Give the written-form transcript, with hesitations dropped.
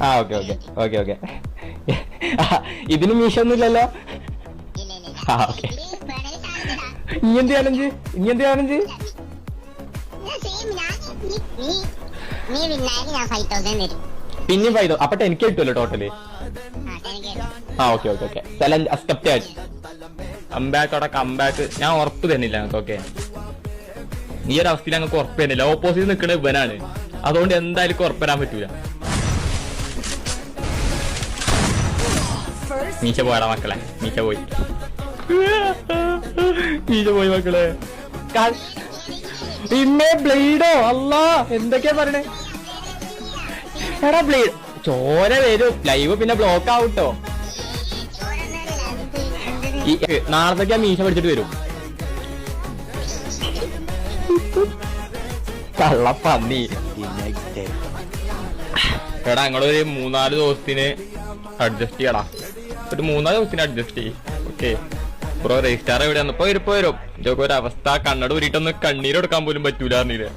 ആ okay okay okay okay. ഇതിന് മീശൊന്നുമില്ലല്ലോ. ആ ഓക്കെ. ഇനി എന്ത് ചാലഞ്ച്? പിന്നെയും 5,000. അപ്പൊ 10K കിട്ടുമല്ലോ ടോട്ടല്. ആ okay okay okay. Challenge accepted. Comeback ഞാൻ ഉറപ്പ് തന്നില്ല ഞങ്ങൾക്ക്. ഓക്കെ, ഈ ഒരു അവസ്ഥയിൽ ഞങ്ങൾക്ക് ഉറപ്പ് തന്നില്ല. ഓപ്പോസിറ്റ് നിൽക്കുന്ന ഇവനാണ്, അതുകൊണ്ട് എന്തായാലും ഉറപ്പ് തരാൻ പറ്റൂല. മീശ പോയടാ മക്കളെ, മീശ പോയി മക്കളെ. പിന്നെ ബ്ലേഡോ? അല്ലാ, എന്തൊക്കെയാ പറയണേ? എടാ ബ്ലേഡ് ചോര വരും. ലൈവ് പിന്നെ ബ്ലോക്ക് ആവട്ടോ. നാളത്തേക്ക് മീശ പഠിച്ചിട്ട് വരും. കള്ളപ്പന്നി. എടാ ഞങ്ങളൊരു 3-4 ദിവസത്തിന് അഡ്ജസ്റ്റ് ചെയ്യടാ. ഒരു 3-4 ദിവസത്തിന് അഡ്ജസ്റ്റ് ചെയ്യും. Okay bro. രജിസ്റ്റാർ എവിടെയാന്ന്? ഇപ്പൊ വരും. ഇതൊക്കെ ഒരു അവസ്ഥ. കണ്ണട ഊരിട്ടൊന്ന് കണ്ണീരെടുക്കാൻ പോലും പറ്റൂല അറിഞ്ഞില്ലേ?